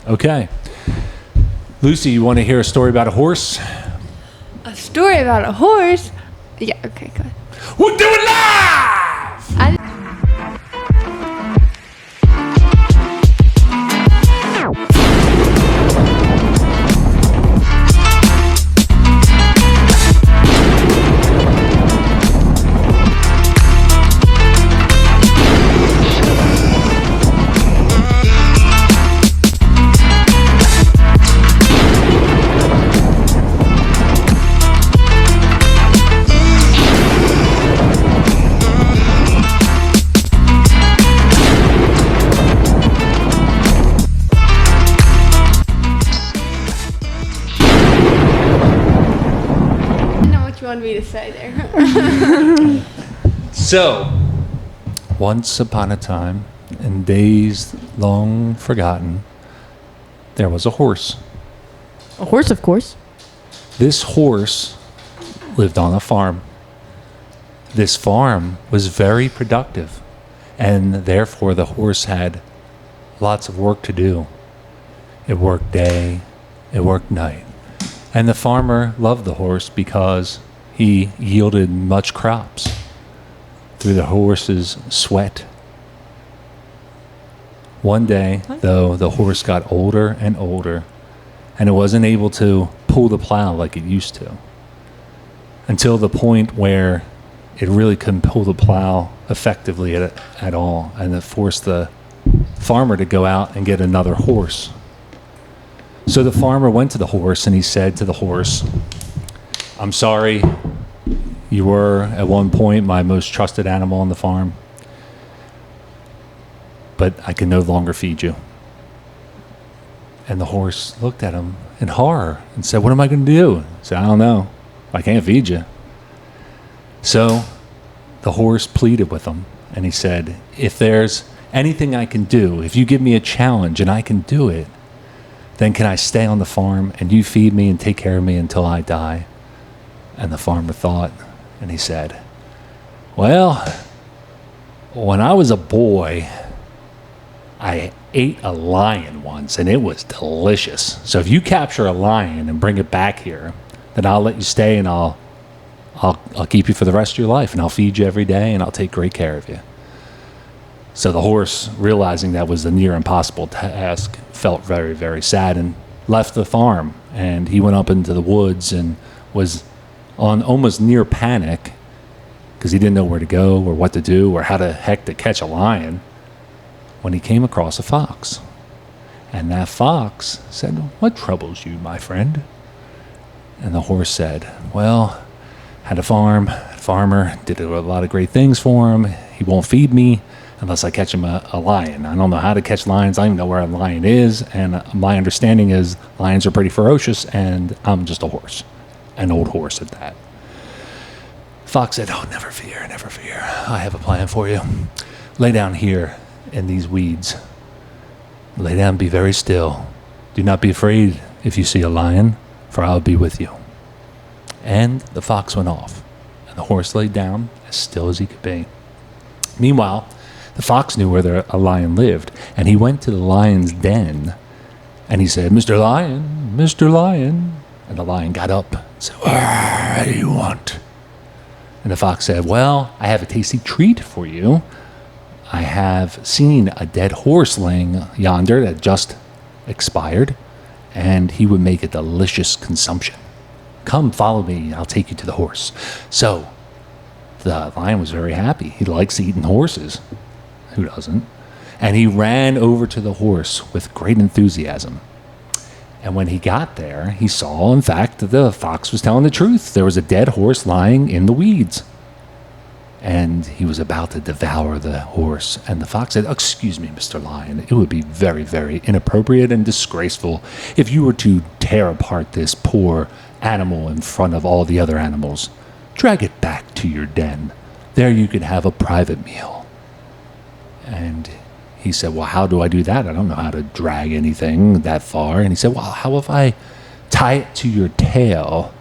Okay. Lucy, you want to hear a story about a horse? A story about a horse? Yeah, okay, go ahead. We'll do it live! I wanted me to say there. So, once upon a time, in days long forgotten, there was a horse. A horse, of course. This horse lived on a farm. This farm was very productive, and therefore the horse had lots of work to do. It worked day, it worked night. And the farmer loved the horse because he yielded much crops through the horse's sweat. One day, though, the horse got older and older, and it wasn't able to pull the plow like it used to, until the point where it really couldn't pull the plow effectively at all, and it forced the farmer to go out and get another horse. So the farmer went to the horse and he said to the horse, "I'm sorry, you were at one point my most trusted animal on the farm, but I can no longer feed you." And the horse looked at him in horror and said, "What am I going to do?" He said, "I don't know. I can't feed you." So the horse pleaded with him and he said, "If there's anything I can do, if you give me a challenge and I can do it, then can I stay on the farm and you feed me and take care of me until I die?" And the farmer thought, and he said, "Well, when I was a boy, I ate a lion once and it was delicious. So if you capture a lion and bring it back here, then I'll let you stay and I'll keep you for the rest of your life and I'll feed you every day and I'll take great care of you." So the horse, realizing that was a near impossible task, felt very, very sad and left the farm. And he went up into the woods and was on almost near panic because he didn't know where to go or what to do or how the heck to catch a lion, when he came across a fox. And that fox said, "What troubles you, my friend?" And the horse said, "Well, had a farmer, did a lot of great things for him. He won't feed me unless I catch him a lion. I don't know how to catch lions. I don't even know where a lion is. And my understanding is lions are pretty ferocious, and I'm just a horse, an old horse at that." Fox said, "Oh, never fear, never fear. I have a plan for you. Lay down here in these weeds. Lay down, be very still. Do not be afraid if you see a lion, for I'll be with you." And the fox went off, and the horse lay down as still as he could be. Meanwhile, the fox knew where a lion lived, and he went to the lion's den, and he said, "Mr. Lion, Mr. Lion." And the lion got up and said, "What do you want?" And the fox said, "Well, I have a tasty treat for you. I have seen a dead horse laying yonder that just expired, and he would make a delicious consumption. Come, follow me, I'll take you to the horse." So the lion was very happy. He likes eating horses. Who doesn't? And he ran over to the horse with great enthusiasm. And when he got there, he saw, in fact, that the fox was telling the truth. There was a dead horse lying in the weeds. And he was about to devour the horse. And the fox said, "Excuse me, Mr. Lion, it would be very, very inappropriate and disgraceful if you were to tear apart this poor animal in front of all the other animals. Drag it back to your den. There you could have a private meal." And he said, "Well, how do I do that? I don't know how to drag anything that far." And he said, "Well, how if I tie it to your tail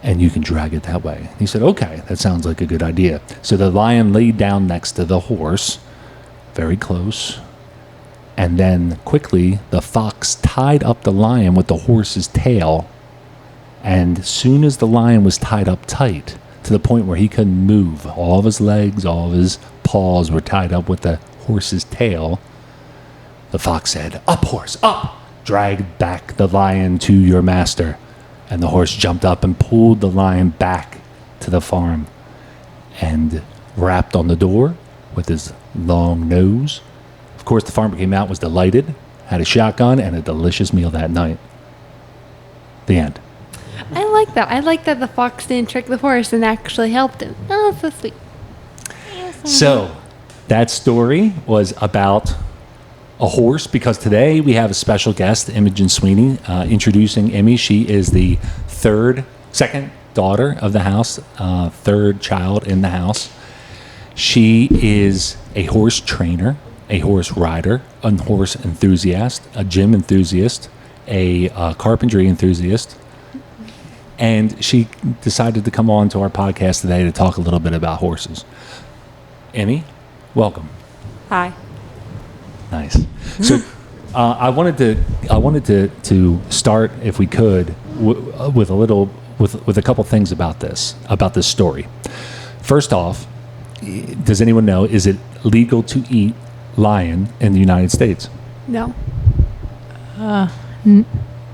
and you can drag it that way?" He said, "Okay, that sounds like a good idea." So the lion laid down next to the horse, very close, And then quickly, the fox tied up the lion with the horse's tail. And as soon as the lion was tied up tight, to the point where he couldn't move, all of his legs, all of his paws were tied up with the horse's tail, the fox said, "Up, horse, up! Drag back the lion to your master." And the horse jumped up and pulled the lion back to the farm and rapped on the door with his long nose. Of course, the farmer came out, was delighted, had a shotgun, and a delicious meal that night. The end. I like that. I like that the fox didn't trick the horse and actually helped him. Oh, so sweet. So, that story was about a horse, because today we have a special guest, Imogen Sweeney, introducing Emmy. She is the second daughter of the house, third child in the house. She is a horse trainer, a horse rider, a horse enthusiast, a gym enthusiast, a carpentry enthusiast. And she decided to come on to our podcast today to talk a little bit about horses. Emmy, welcome. Hi. Nice. So, I wanted to start, if we could, with a couple things about this story. First off, does anyone know, is it legal to eat lion in the United States? No.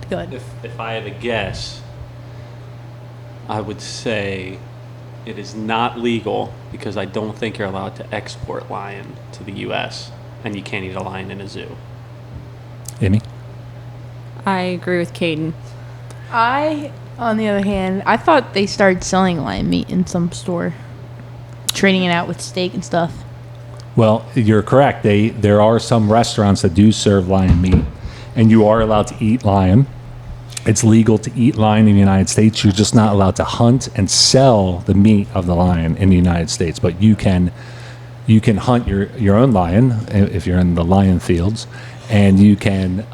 Good. If I had a guess, I would say it is not legal because I don't think you're allowed to export lion to the U.S. and you can't eat a lion in a zoo. Emmy? I agree with Caden. On the other hand, I thought they started selling lion meat in some store, trading it out with steak and stuff. Well, you're correct. There are some restaurants that do serve lion meat, and you are allowed to eat lion. It's legal to eat lion in the United States. You're just not allowed to hunt and sell the meat of the lion in the United States. But you can hunt your own lion if you're in the lion fields, and you can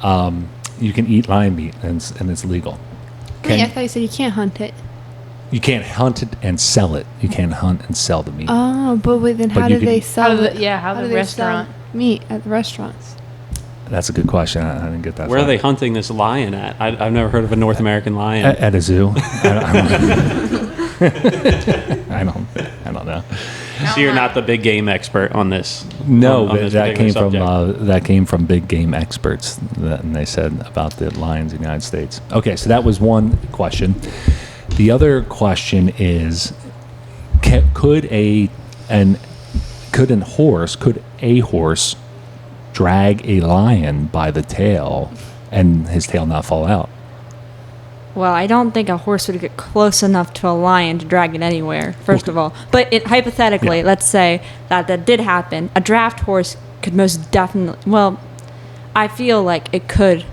eat lion meat, and it's legal. Wait, I thought you said you can't hunt it. You can't hunt it and sell it. You can't hunt and sell the meat. Oh, but wait, then But how you do can they eat- sell How do it? the- yeah, how do the they restaurant- sell meat at the restaurants? That's a good question. I didn't get that. Where are far. they hunting this lion at? I've never heard of a North American lion. At a zoo. I don't know. So you're not the big game expert on this. No, on this that particular came from big game experts, and they said about the lions in the United States. Okay, so that was one question. The other question is, could a horse drag a lion by the tail and his tail not fall out? Well, I don't think a horse would get close enough to a lion to drag it anywhere, first of all. But hypothetically, Yeah. let's say that did happen. A draft horse could most definitely, well, I feel like it could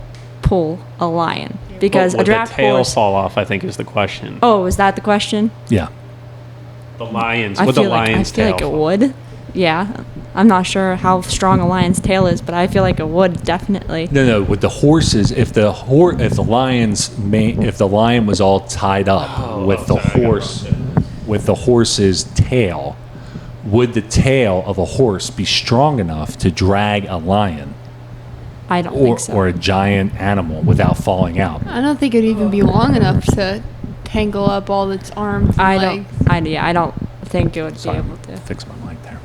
pull a lion. Because a would draft the tail horse... fall off, I think, is the question. Oh, is that the question? Yeah. The lions. I Would the feel like lion's tail it fall? would. Yeah. I'm not sure how strong a lion's tail is, but I feel like it would definitely. No. With the horses, if the lion was all tied up with the horse's tail, would the tail of a horse be strong enough to drag a lion I don't think so. or a giant animal without falling out? I don't think it'd even be long enough to tangle up all its arms and I legs. don't think it would Sorry, be able to. fix my mic there.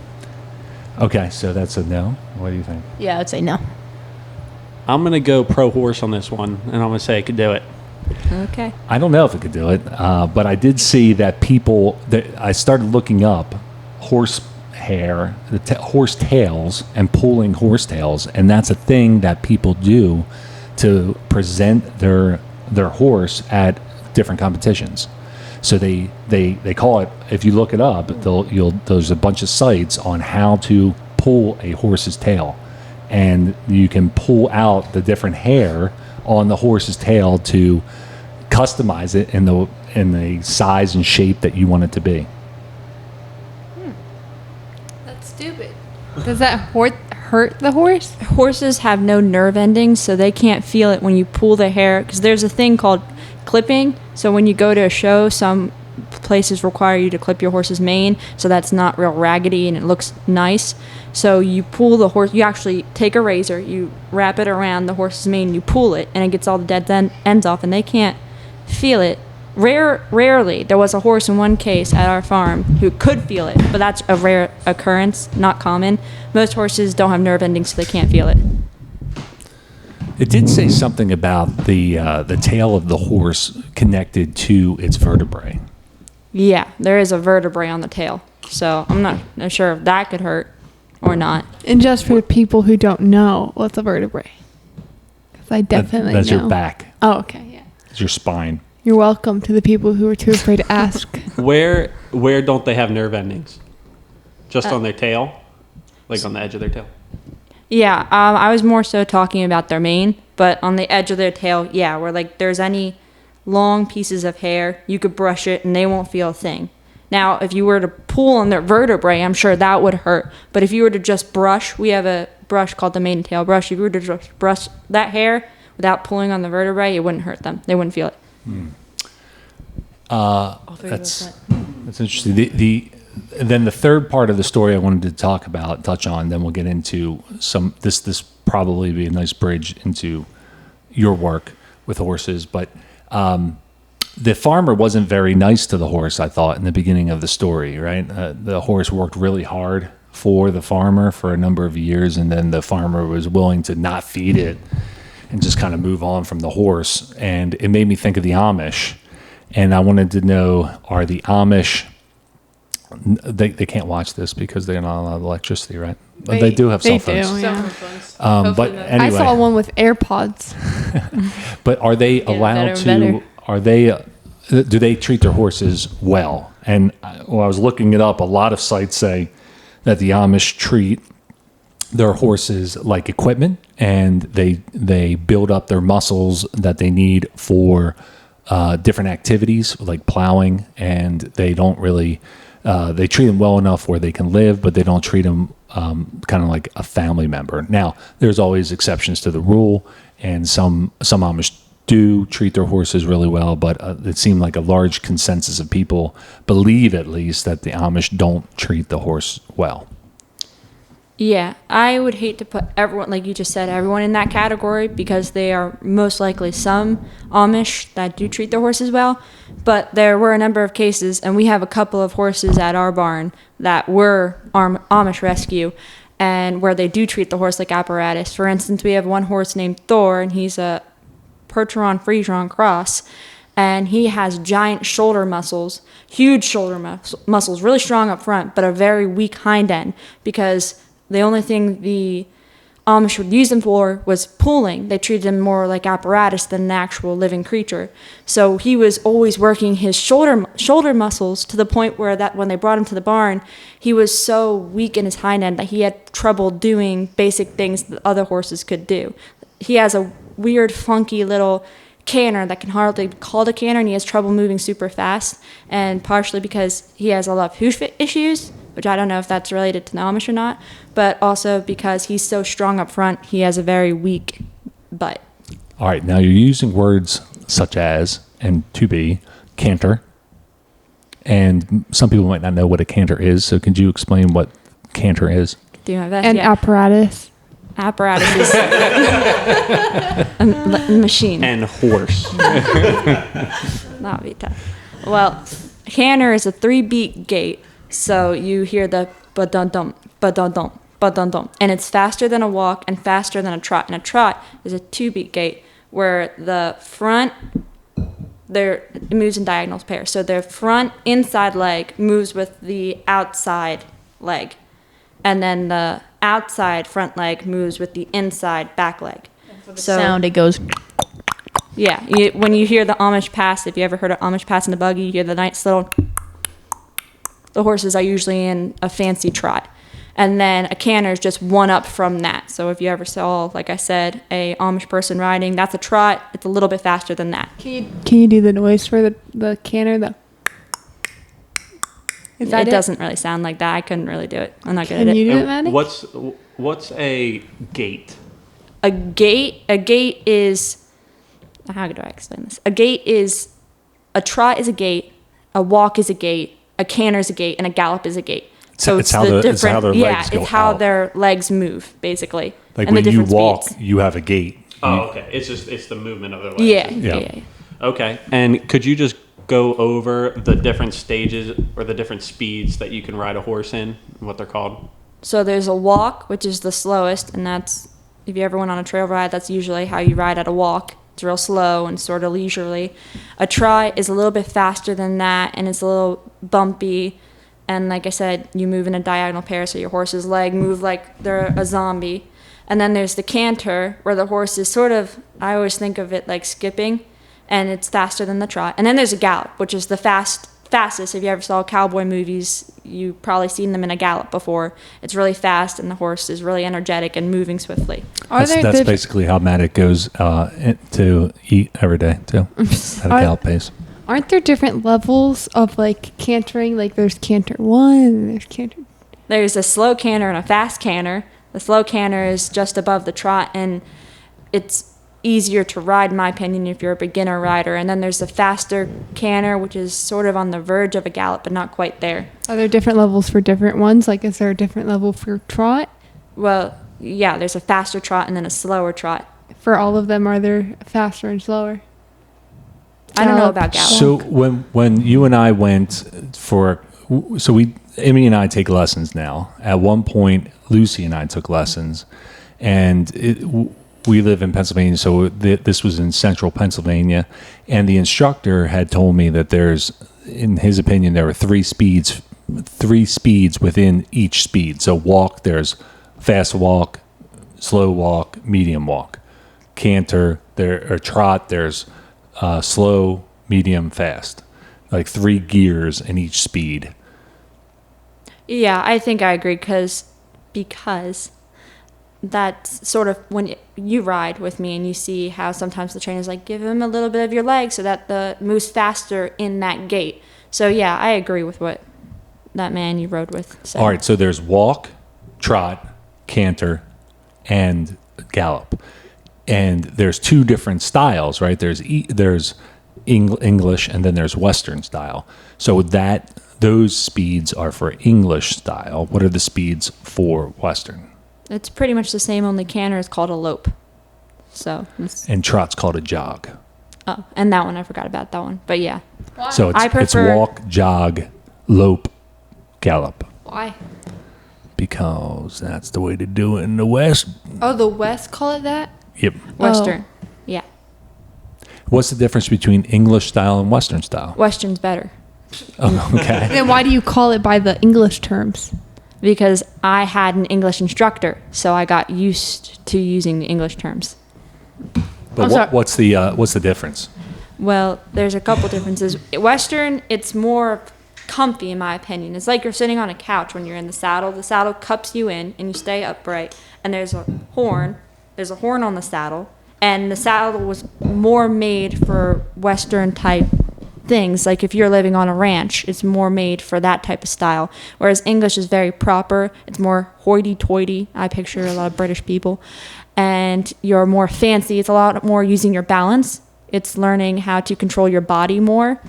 Okay, so that's a no. What do you think? Yeah, I'd say no. I'm going to go pro horse on this one, and I'm going to say it could do it. Okay. I don't know if it could do it, but I did see that I started looking up horse hair, horse tails, and pulling horse tails, and that's a thing that people do to present their horse at different competitions. So they call it, if you look it up, there's a bunch of sites on how to pull a horse's tail, and you can pull out the different hair on the horse's tail to customize it in the size and shape that you want it to be. That's stupid. Does that hurt the horse? Horses have no nerve endings, so they can't feel it when you pull the hair. Because there's a thing called clipping. So when you go to a show, some places require you to clip your horse's mane, so that's not real raggedy and it looks nice. So you pull the horse, you actually take a razor, you wrap it around the horse's mane, you pull it, and it gets all the dead ends off, and they can't feel it. Rarely, there was a horse in one case at our farm who could feel it, but that's a rare occurrence, not common. Most horses don't have nerve endings, so they can't feel it. It did say something about the tail of the horse connected to its vertebrae. Yeah, there is a vertebrae on the tail, so I'm not sure if that could hurt or not. And just for the people who don't know what's a vertebrae, because I definitely That's know. your back. Oh, okay, yeah. It's your spine. You're welcome to the people who are too afraid to ask. Where don't they have nerve endings? Just on their tail, like on the edge of their tail. Yeah, I was more so talking about their mane, but on the edge of their tail, yeah, where like there's any long pieces of hair, you could brush it and they won't feel a thing. Now, if you were to pull on their vertebrae, I'm sure that would hurt. But if you were to just brush, we have a brush called the mane and tail brush. If you were to just brush that hair without pulling on the vertebrae, it wouldn't hurt them. They wouldn't feel it. That's interesting. Then the third part of the story I wanted to touch on, then we'll get into some. This probably be a nice bridge into your work with horses, but the farmer wasn't very nice to the horse. I thought in the beginning of the story, right? The horse worked really hard for the farmer for a number of years, and then the farmer was willing to not feed it and just kind of move on from the horse. And it made me think of the Amish. And I wanted to know, are the Amish, they can't watch this because they're not allowed electricity, right? But they do have cell phones. Do, yeah. But anyway, I saw one with AirPods. but are they allowed to, do they treat their horses well? And when I was looking it up, a lot of sites say that the Amish treat their horses like equipment, and they build up their muscles that they need for different activities like plowing, and they don't really they treat them well enough where they can live, but they don't treat them kind of like a family member. Now, there's always exceptions to the rule, and some Amish do treat their horses really well, but it seemed like a large consensus of people believe, at least, that the Amish don't treat the horse well. Yeah, I would hate to put everyone, like you just said, everyone in that category, because they are most likely some Amish that do treat their horses well. But there were a number of cases, and we have a couple of horses at our barn that were Amish rescue, and where they do treat the horse like apparatus. For instance, we have one horse named Thor, and he's a Percheron Friesian cross, and he has giant shoulder muscles, huge shoulder muscles, really strong up front, but a very weak hind end, because the only thing the Amish would use them for was pulling. They treated him more like apparatus than an actual living creature. So he was always working his shoulder muscles to the point where that when they brought him to the barn, he was so weak in his hind end that he had trouble doing basic things that other horses could do. He has a weird, funky little canter that can hardly be called a canter, and he has trouble moving super fast, and partially because he has a lot of hoof issues, which I don't know if that's related to the Amish or not, but also because he's so strong up front, he has a very weak butt. All right, now you're using words such as, and to be, canter, and some people might not know what a canter is, so could you explain what canter is? Do my best. And yeah. apparatus. Apparatus is a machine. And horse. Not be tough. Well, a canter is a 3-beat gait, so you hear the ba-dum-dum, ba-dum-dum, ba-dum-dum, and it's faster than a walk and faster than a trot. And a trot is a 2-beat gait where the front, it moves in diagonal pairs. So their front inside leg moves with the outside leg, and then the outside front leg moves with the inside back leg. For the sound, it goes. Yeah, when you hear the Amish pass, if you ever heard an Amish pass in a buggy, you hear the nice little. The horses are usually in a fancy trot, and then a canter is just one up from that. So if you ever saw, like I said, a Amish person riding, that's a trot. It's a little bit faster than that. Can you do the noise for the canter? Is that It doesn't really sound like that. I couldn't really do it. I'm not good at Can it. you do it, And Maddie? what's a gait? A gait is, how do I explain this? A trot is a gait. a walk is a gait, a canter is a gait, and a gallop is a gait. So It's how their legs go it's how out. their legs move, basically. Like and when the you different walk, speeds. you have a gait. Oh, okay. It's the movement of their legs. Yeah, Yeah. yeah. Okay. And could you just go over the different stages or the different speeds that you can ride a horse in, and what they're called? So there's a walk, which is the slowest, and that's, if you ever went on a trail ride, that's usually how you ride at a walk. It's real slow and sort of leisurely. A trot is a little bit faster than that, and it's a little bumpy. And like I said, you move in a diagonal pair, so your horse's leg move like they're a zombie. And then there's the canter, where the horse is sort of, I always think of it like skipping, and it's faster than the trot. And then there's a gallop, which is the fastest. If you ever saw cowboy movies, you've probably seen them in a gallop before. It's really fast, and the horse is really energetic and moving swiftly. That's basically how Matic goes to eat every day, too, at a gallop pace. Aren't there different levels of like cantering? Like there's canter 1 and there's canter. There's a slow canter and a fast canter. The slow canter is just above the trot, and it's easier to ride, in my opinion, if you're a beginner rider. And then there's the faster canter, which is sort of on the verge of a gallop, but not quite there. Are there different levels for different ones? Like is there a different level for trot? Well, yeah, there's a faster trot and then a slower trot. For all of them, are there faster and slower? I don't know Gallop. about gallop. So when you and I went Amy and I take lessons now. At one point, Lucy and I took lessons, and we live in Pennsylvania, so this was in central Pennsylvania, and the instructor had told me that in his opinion, there were three speeds within each speed. So walk, there's fast walk, slow walk, medium walk. Canter, or trot, there's slow, medium, fast. Like 3 gears in each speed. Yeah, I think I agree because that's sort of when you ride with me and you see how sometimes the trainer's like, give him a little bit of your leg so that the moves faster in that gait. So yeah, I agree with what that man you rode with said. All right, so there's walk, trot, canter, and gallop. And there's 2 different styles, right? There's English and then there's Western style. So those speeds are for English style. What are the speeds for Western? It's pretty much the same, only canter is called a lope. So, And trot's called a jog. oh, and that one, I forgot about that one. But yeah, So I it's prefer- walk, jog, lope, gallop. Why? Because that's the way to do it in the West. Oh, the West call it that? Yep. Western. Yeah, What's the difference between English style and Western style? Western's better Oh, okay. Then why do you call it by the English terms? because I had an English instructor, so I got used to using the English terms. But sorry. what's the difference? Well, there's a couple differences. Western, it's more comfy in my opinion. It's like you're sitting on a couch when you're in the saddle. The saddle cups you in and you stay upright. And there's a horn. There's a horn on the saddle. And the saddle was more made for Western type things. Like if you're living on a ranch, it's more made for that type of style. Whereas English is very proper. It's more hoity-toity. I picture a lot of British people. And you're more fancy. It's a lot more using your balance. It's learning how to control your body more.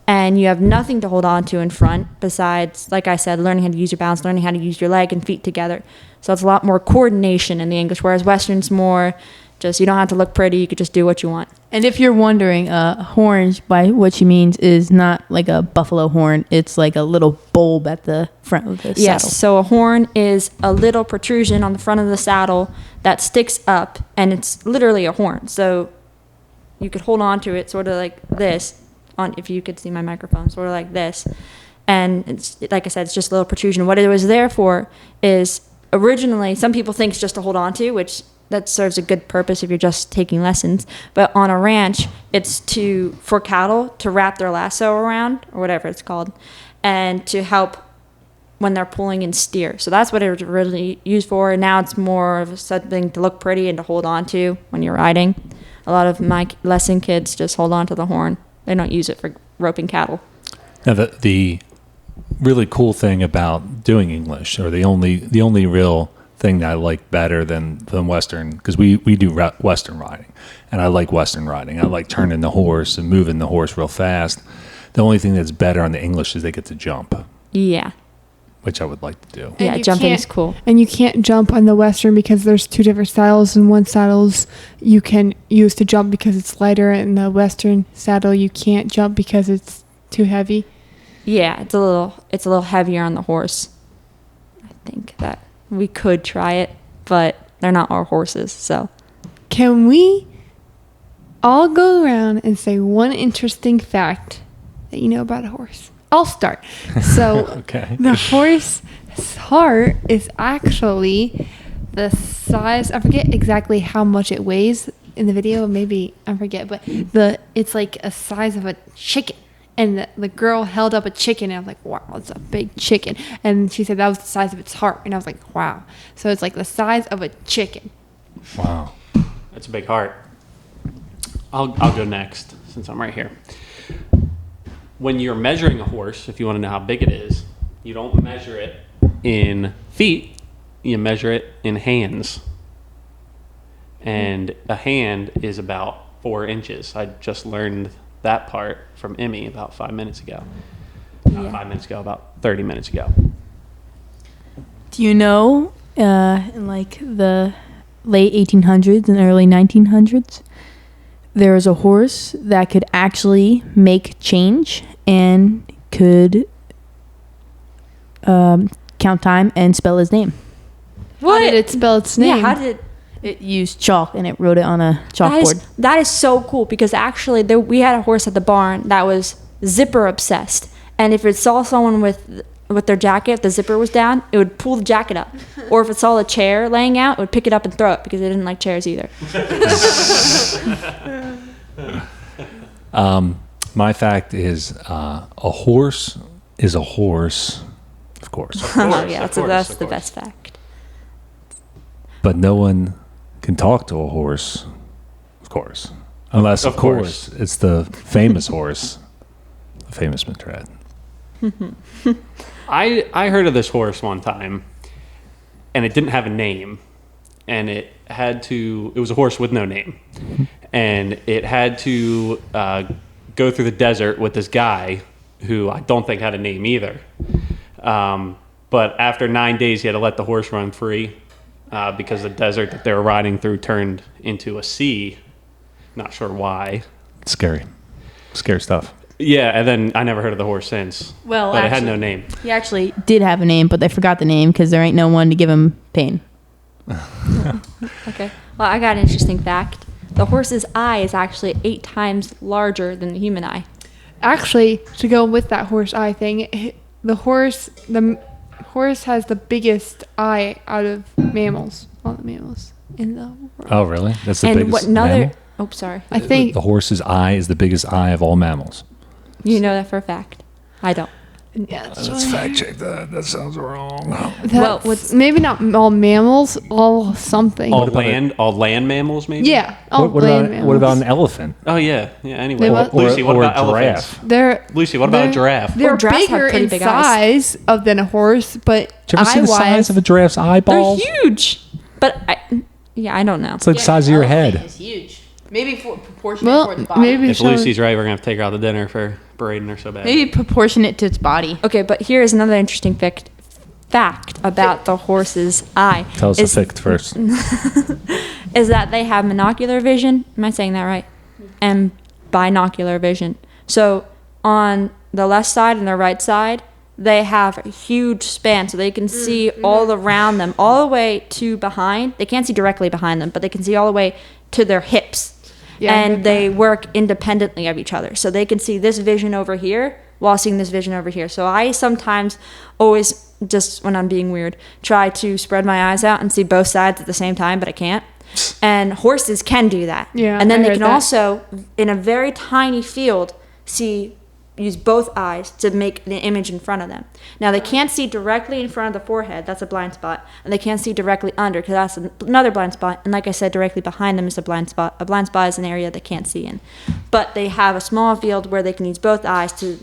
And you have nothing to hold on to in front besides, like I said, learning how to use your balance, learning how to use your leg and feet together. So it's a lot more coordination in the English, whereas Western's more just, you don't have to look pretty, you could just do what you want. And if you're wondering, horns, by what she means, is not like a buffalo horn. It's like a little bulb at the front of the Yes, saddle. so a horn is a little protrusion on the front of the saddle that sticks up, and it's literally a horn. So you could hold on to it sort of like this, on if you could see my microphone, sort of like this. And it's, like I said, it's just a little protrusion. What it was there for is originally, some people think it's just to hold on to, which that serves a good purpose if you're just taking lessons. But on a ranch, it's for cattle to wrap their lasso around, or whatever it's called, and to help when they're pulling and steer. So that's what it was really used for. And now it's more of something to look pretty and to hold on to when you're riding. A lot of my lesson kids just hold on to the horn. They don't use it for roping cattle. Now, the really cool thing about doing English, or the only real thing that I like better than Western, because we do Western riding, and I like Western riding. I like turning the horse and moving the horse real fast. The only thing that's better on the English is they get to jump, Yeah. which I would like to do. Yeah, you jumping can't- is cool. And you can't jump on the Western because there's two different saddles, and one saddles you can use to jump because it's lighter, and the Western saddle you can't jump because it's too heavy. Yeah, it's a little heavier on the horse. I think that we could try it, but they're not our horses, so. Can we all go around and say one interesting fact that you know about a horse? I'll start. So Okay. the horse's heart is actually the size. I forget exactly how much it weighs in the video. Maybe I forget, but it's like a size of a chicken. And the girl held up a chicken, and I was like, wow, it's a big chicken. And she said that was the size of its heart. And I was like, wow. So it's like the size of a chicken. Wow. That's a big heart. I'll go next since I'm right here. When you're measuring a horse, if you want to know how big it is, you don't measure it in feet, you measure it in hands. And a hand is about 4 inches. I just learned that part from Emmy about 5 minutes ago. Not 5 minutes ago, about 30 minutes ago. Do you know, in like the late 1800s and early 1900s, there was a horse that could actually make change and could count time and spell his name. How did it spell its name? Yeah, how did It used chalk and it wrote it on a chalkboard. that is so cool because actually we had a horse at the barn that was zipper obsessed, and if it saw someone with their jacket, if the zipper was down, it would pull the jacket up, or if it saw a chair laying out, it would pick it up and throw it because it didn't like chairs either. My fact is a horse is a horse, of course, Oh yeah, of that's course, the of course. best fact. but no one can talk to a horse, of course, unless, of Of course, it's the famous horse, the famous Matred. I heard of this horse one time, and it didn't have a name, and it was a horse with no name, and it had to go through the desert with this guy who I don't think had a name either. But after 9 days, he had to let the horse run free because the desert that they were riding through turned into a sea. Not sure why. Scary stuff. Yeah, and then I never heard of the horse since. Well, but it had actually- no name. He actually did have a name, but they forgot the name because there ain't no one to give him pain. Okay. Well, I got an interesting fact. The horse's eye is actually 8 times larger than the human eye. Actually, to go with that horse eye thing, the horse has the biggest eye out of mammals, all the mammals in the world. Oh, really? That's the And biggest what another? mammal? Oh, sorry. I think The horse's eye is the biggest eye of all mammals. You know that for a fact. I don't. yeah, that's Let's right. fact check that. That sounds wrong. Well, That's maybe not all mammals, all something. All land mammals, maybe? Yeah, all What land about what about an mammals. elephant? Oh, yeah. Yeah, anyway. They must- Lucy, what or about a elephants? giraffe? They're Lucy, what about a giraffe? They're giraffes have bigger pretty in big eyes. size than a horse, but Did you ever see the size eye-wise, of a giraffe's eyeball? They're huge. But I don't know. It's like the size of your head. It's huge. Maybe proportionate well, maybe If show- Lucy's right, we're going to have to take her out to dinner for berating her so bad. Maybe proportionate to its body. Okay, but here is another interesting fact about the horse's eye. Tell us is, the fact first. is that they have monocular vision. Am I saying that right? And binocular vision. So on the left side and the right side, they have a huge span, so they can see all around them, all the way to behind. They can't see directly behind them, but they can see all the way to their hips. Yeah, I and heard they work independently of each other. So they can see this vision over here while seeing this vision over here. So I sometimes always, just when I'm being weird, try to spread my eyes out and see both sides at the same time, but I can't. And horses can do that. Yeah, And then I they heard can that. also, in a very tiny field, use both eyes to make the image in front of them. Now they can't see directly in front of the forehead, that's a blind spot, and they can't see directly under because that's another blind spot, and like I said, directly behind them is a blind spot. A blind spot is an area they can't see in. But they have a small field where they can use both eyes to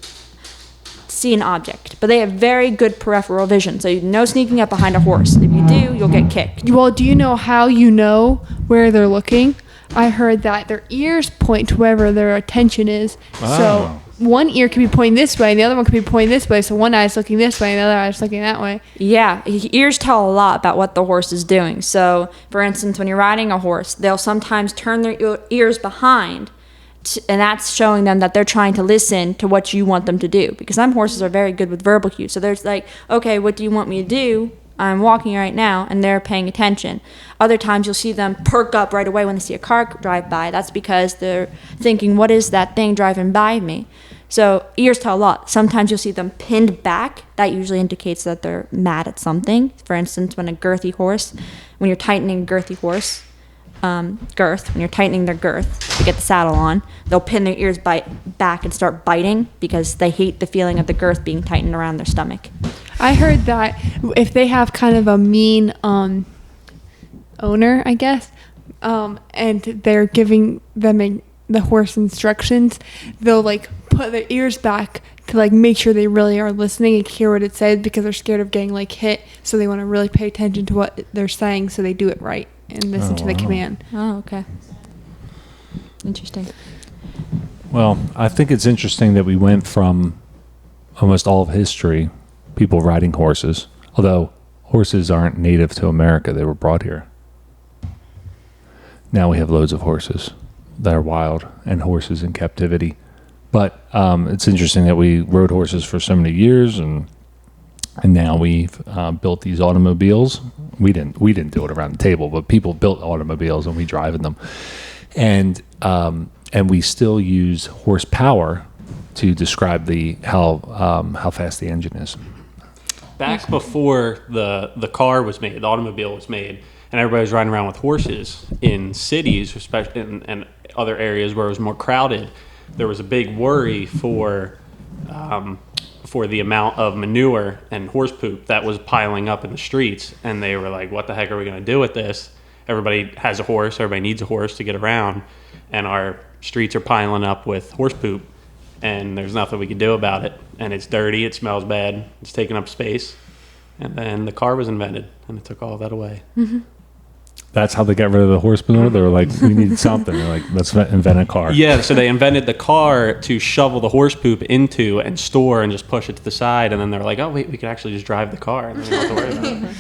see an object. But they have very good peripheral vision, so no sneaking up behind a horse. If you do, you'll get kicked. Well, do you know how you know where they're looking? I heard that their ears point to wherever their attention is. Oh. So one ear could be pointing this way and the other one could be pointing this way. So one eye's looking this way and the other eye's looking that way. Yeah, ears tell a lot about what the horse is doing. So, for instance, when you're riding a horse, they'll sometimes turn their ears behind, and that's showing them that they're trying to listen to what you want them to do. Because some horses are very good with verbal cues. So there's like, okay, what do you want me to do? I'm walking right now, and they're paying attention. Other times you'll see them perk up right away when they see a car drive by. That's because they're thinking, what is that thing driving by me? So ears tell a lot. Sometimes you'll see them pinned back. That usually indicates that they're mad at something. For instance, when you're tightening a girthy horse, when you're tightening their girth to get the saddle on, they'll pin their ears back and start biting because they hate the feeling of the girth being tightened around their stomach. I heard that if they have kind of a mean owner, I guess, and they're giving them the horse instructions, they'll like put their ears back to like make sure they really are listening and hear what it says because they're scared of getting like hit. So they want to really pay attention to what they're saying so they do it right and listen to the command. Oh, okay. Interesting. Well, I think it's interesting that we went from almost all of history, people riding horses, although horses aren't native to America. They were brought here. Now we have loads of horses that are wild and horses in captivity. But it's interesting that we rode horses for so many years, and now we've built these automobiles. We didn't do it around the table, but people built automobiles and we drive in them, and we still use horsepower to describe how fast the engine is. Back before the car was made, the automobile was made, and everybody was riding around with horses in cities, especially in other areas where it was more crowded, there was a big worry for the amount of manure and horse poop that was piling up in the streets. And they were like, what the heck are we going to do with this? Everybody has a horse. Everybody needs a horse to get around. And our streets are piling up with horse poop. And there's nothing we can do about it. And it's dirty. It smells bad. It's taking up space. And then the car was invented. And it took all that away. Mm-hmm. That's how they got rid of the horse manure. They were like, we need something. They're like, let's invent a car. Yeah, so they invented the car to shovel the horse poop into and store and just push it to the side. And then they're like, oh, wait, we could actually just drive the car. And then we don't have to worry about it.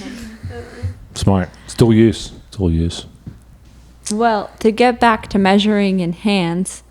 Smart. Still use. Well, to get back to measuring in hands,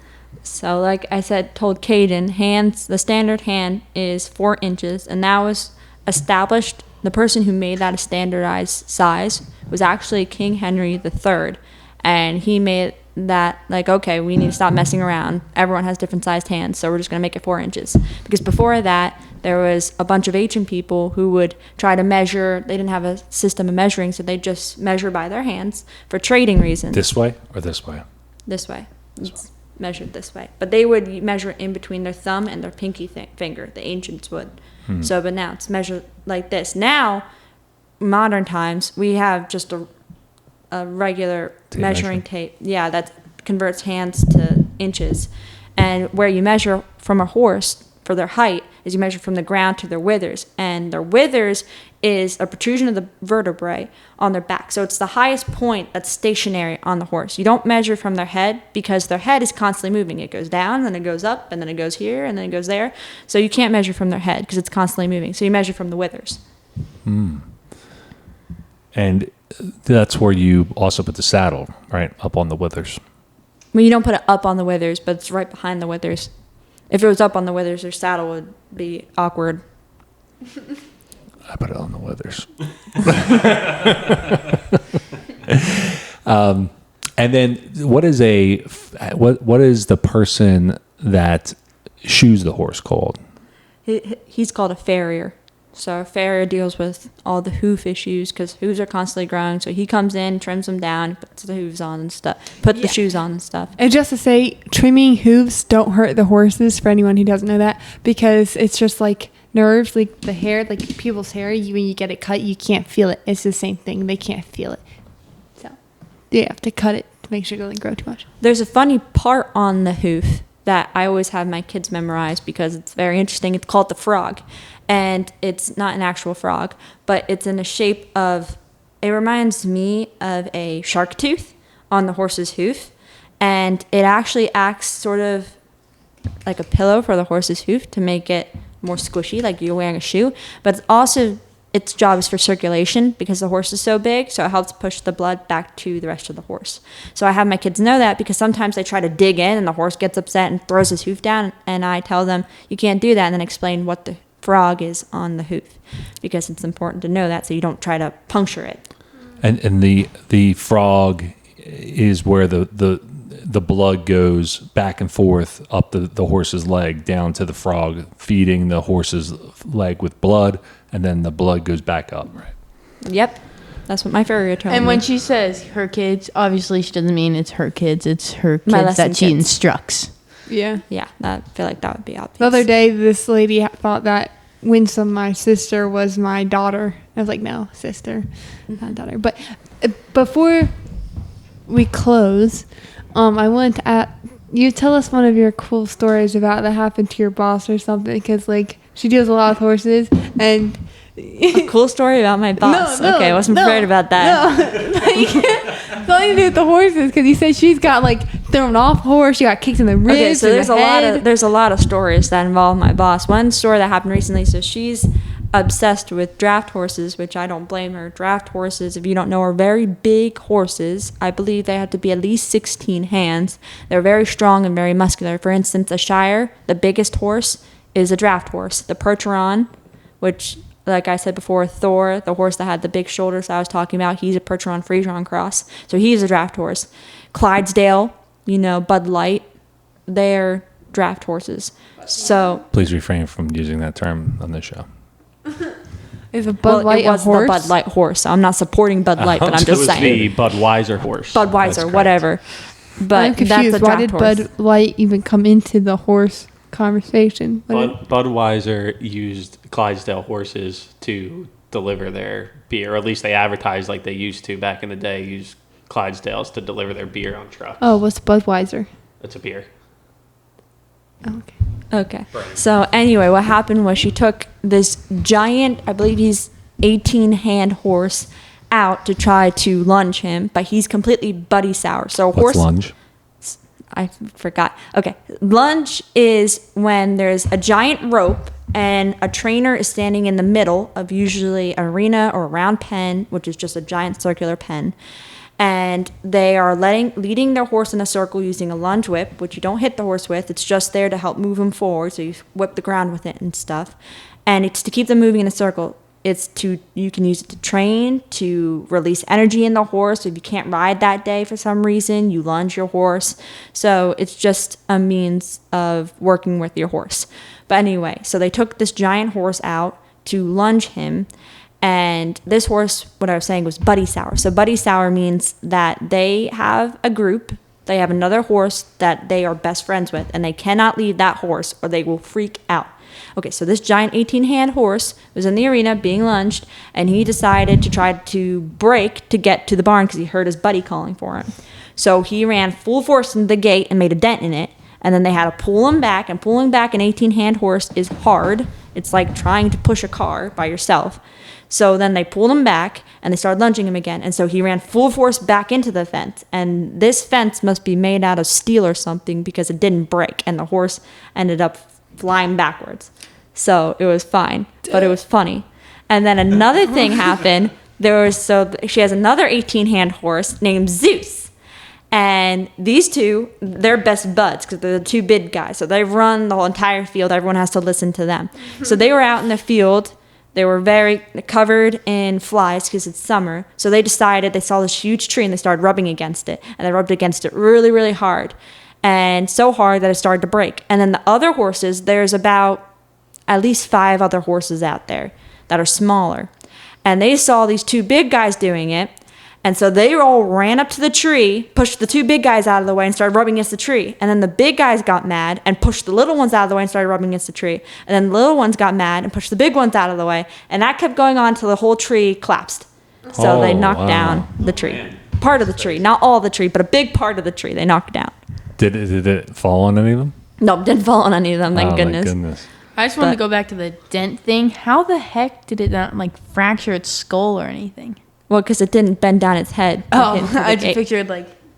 so like I told Caden, the standard hand is 4 inches, and that was established. The person who made that a standardized size was actually King Henry III, and he made that like, okay, we need to stop messing around. Everyone has different sized hands, so we're just going to make it 4 inches. Because before that, there was a bunch of ancient people who would try to measure. They didn't have a system of measuring, so they'd just measure by their hands for trading reasons. This way or this way? This way. It's measured this way. But they would measure in between their thumb and their pinky finger. The ancients would. So, but now it's measured like this. Now, modern times, we have just a regular measuring tape. Yeah, that converts hands to inches. And where you measure from a horse for their height is you measure from the ground to their withers. And their withers is a protrusion of the vertebrae on their back. So it's the highest point that's stationary on the horse. You don't measure from their head because their head is constantly moving. It goes down, then it goes up, and then it goes here, and then it goes there. So you can't measure from their head because it's constantly moving. So you measure from the withers. And that's where you also put the saddle, right, up on the withers. Well, you don't put it up on the withers, but it's right behind the withers. If it was up on the withers, their saddle would be awkward. I put it on the withers. And then what is the person that shoes the horse called? He's called a farrier. So a farrier deals with all the hoof issues because hooves are constantly growing. So he comes in, trims them down, puts the hooves on and stuff, the shoes on and stuff. And just to say, trimming hooves don't hurt the horses, for anyone who doesn't know that, because it's just like nerves, like the hair, like people's hair, when you get it cut, you can't feel it. It's the same thing. They can't feel it. So you have to cut it to make sure it doesn't grow too much. There's a funny part on the hoof that I always have my kids memorize because it's very interesting. It's called the frog. And it's not an actual frog, but it's in the shape of, it reminds me of a shark tooth on the horse's hoof. And it actually acts sort of like a pillow for the horse's hoof to make it more squishy, like you're wearing a shoe. But it's also, its job is for circulation because the horse is so big, so it helps push the blood back to the rest of the horse. So I have my kids know that because sometimes they try to dig in and the horse gets upset and throws his hoof down, and I tell them you can't do that, and then explain what the frog is on the hoof, because it's important to know that so you don't try to puncture it. And the frog is where the blood goes back and forth up the horse's leg down to the frog, feeding the horse's leg with blood, and then the blood goes back up. Right. Yep. That's what my farrier told me. And when she says her kids, obviously she doesn't mean it's her kids. It's her My kids lesson that she kids. instructs. Yeah. Yeah, I feel like that would be obvious. The other day, this lady thought that Winsome, my sister, was my daughter. I was like, no, sister, not daughter. But before we close, I wanted to you tell us one of your cool stories about that happened to your boss or something, because like she deals a lot with horses and. A cool story about my boss. Okay, I wasn't prepared about that. No, like, nothing to do with the horses, because you said she's got like thrown off horse, she got kicked in the ribs. Okay, so there's a lot of stories that involve my boss. One story that happened recently. So she's obsessed with draft horses, which I don't blame her. Draft horses, if you don't know, are very big horses. I believe they have to be at least 16 hands. They're very strong and very muscular. For instance, a Shire, the biggest horse, is a draft horse. The Percheron, which, like I said before, Thor, the horse that had the big shoulders I was talking about, he's a Percheron Friesian cross. So he's a draft horse. Clydesdale, Bud Light, they're draft horses. So Please refrain from using that term on this show. Is a Bud Light it was a horse? the Bud Light horse. I'm not supporting Bud Light, but I'm It just was saying. the Budweiser horse. That's Budweiser, correct. whatever. But I'm that's a confused. Why draft did horse. Bud Light even come into the horse conversation? Budweiser used Clydesdale horses to deliver their beer, or at least they advertised like they used to back in the day, use Clydesdales to deliver their beer on trucks. Oh, what's Budweiser? It's a beer. Okay. Okay. So anyway, what happened was she took this giant, I believe he's 18-hand horse out to try to lunge him, but he's completely buddy sour. So a What's horse. lunge? I forgot. Okay. Lunge is when there's a giant rope and a trainer is standing in the middle of usually an arena or a round pen, which is just a giant circular pen. And they are leading their horse in a circle using a lunge whip, which you don't hit the horse with. It's just there to help move him forward. So you whip the ground with it and stuff. And it's to keep them moving in a circle. You can use it to train, to release energy in the horse. If you can't ride that day for some reason, you lunge your horse. So it's just a means of working with your horse. But anyway, so they took this giant horse out to lunge him. And this horse, what I was saying, was buddy sour. So buddy sour means that they have a group. They have another horse that they are best friends with, and they cannot leave that horse or they will freak out. Okay, so this giant 18-hand horse was in the arena being lunged, and he decided to try to break to get to the barn because he heard his buddy calling for him. So he ran full force into the gate and made a dent in it, and then they had to pull him back, and pulling back an 18-hand horse is hard. It's like trying to push a car by yourself. So then they pulled him back, and they started lunging him again, and so he ran full force back into the fence, and this fence must be made out of steel or something because it didn't break, and the horse ended up flying backwards. So it was fine, but it was funny. And then another thing happened. She has another 18-hand horse named Zeus. And these two, they're best buds because they're the two big guys. So they run the whole entire field. Everyone has to listen to them. So they were out in the field. They were very covered in flies because it's summer. So they saw this huge tree and they started rubbing against it. And they rubbed against it really, really hard. And so hard that it started to break. And then the other horses, there's about at least 5 other horses out there that are smaller. And they saw these two big guys doing it. And so they all ran up to the tree, pushed the two big guys out of the way and started rubbing against the tree. And then the big guys got mad and pushed the little ones out of the way and started rubbing against the tree. And then the little ones got mad and pushed the big ones out of the way. And that kept going on until the whole tree collapsed. So they knocked down the tree. Part of the tree. Not all the tree, but a big part of the tree they knocked down. Did it fall on any of them? Nope, didn't fall on any of them, thank goodness. I just wanted to go back to the dent thing. How the heck did it not fracture its skull or anything? Well, because it didn't bend down its head. Oh, I just pictured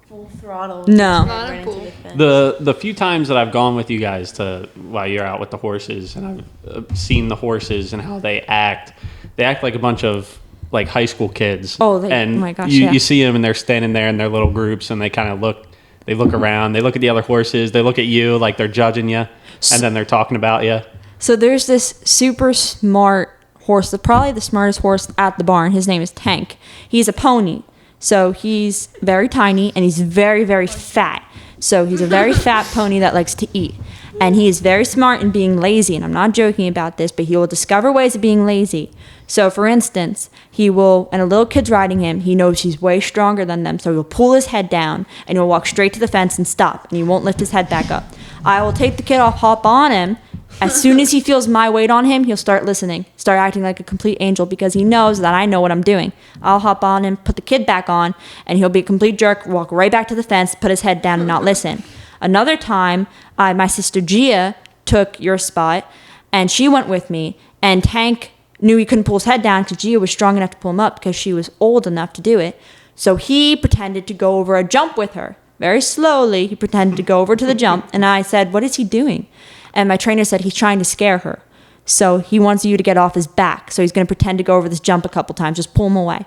full throttle. No. Ran into the The few times that I've gone with you guys to while you're out with the horses, and I've seen the horses and how they act like a bunch of like high school kids. Oh, and oh my gosh, you, yeah. you see them and they're standing there in their little groups, and they kind of look around, they look at the other horses, they look at you like they're judging you, and then they're talking about you. So there's this super smart horse, probably the smartest horse at the barn. His name is Tank. He's a pony. So he's very tiny and he's very, very fat. So he's a very fat pony that likes to eat. And he is very smart in being lazy. And I'm not joking about this, but he will discover ways of being lazy. So for instance, he will, and a little kid's riding him, he knows he's way stronger than them. So he'll pull his head down and he'll walk straight to the fence and stop. And he won't lift his head back up. I will take the kid off, hop on him. As soon as he feels my weight on him, he'll start listening, start acting like a complete angel because he knows that I know what I'm doing. I'll hop on him, put the kid back on, and he'll be a complete jerk, walk right back to the fence, put his head down and not listen. Another time, my sister Gia took your spot, and she went with me, and Tank knew he couldn't pull his head down because Gia was strong enough to pull him up because she was old enough to do it. So he pretended to go over a jump with her. Very slowly, he pretended to go over to the jump, and I said, "What is he doing?" And my trainer said he's trying to scare her. So he wants you to get off his back. So he's going to pretend to go over this jump a couple times. Just pull him away.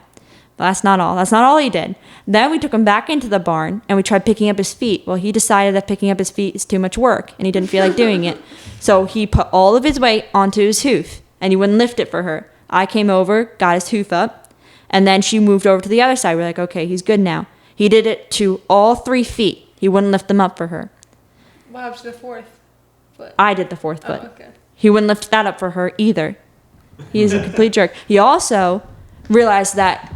But that's not all. That's not all he did. Then we took him back into the barn and we tried picking up his feet. Well, he decided that picking up his feet is too much work and he didn't feel like doing it. So he put all of his weight onto his hoof and he wouldn't lift it for her. I came over, got his hoof up, and then she moved over to the other side. We're like, okay, he's good now. He did it to all 3 feet. He wouldn't lift them up for her. What happened to the fourth foot? I did the 4th foot. Oh, okay. He wouldn't lift that up for her either. He is a complete jerk. He also realized that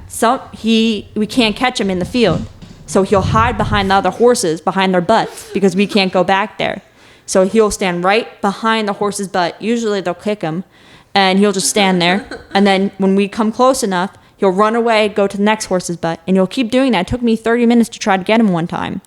we can't catch him in the field. So he'll hide behind the other horses, behind their butts, because we can't go back there. So he'll stand right behind the horse's butt. Usually they'll kick him, and he'll just stand there. And then when we come close enough, he'll run away, go to the next horse's butt, and he'll keep doing that. It took me 30 minutes to try to get him one time.